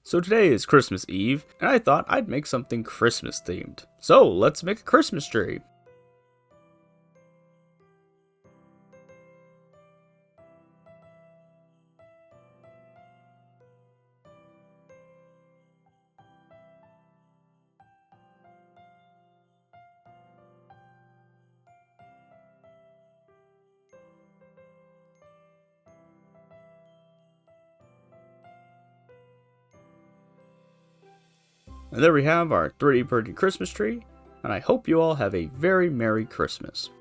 So today is Christmas Eve, and I thought I'd make something Christmas themed. So let's make a Christmas tree. And there we have our 3D printed Christmas tree, and I hope you all have a very Merry Christmas.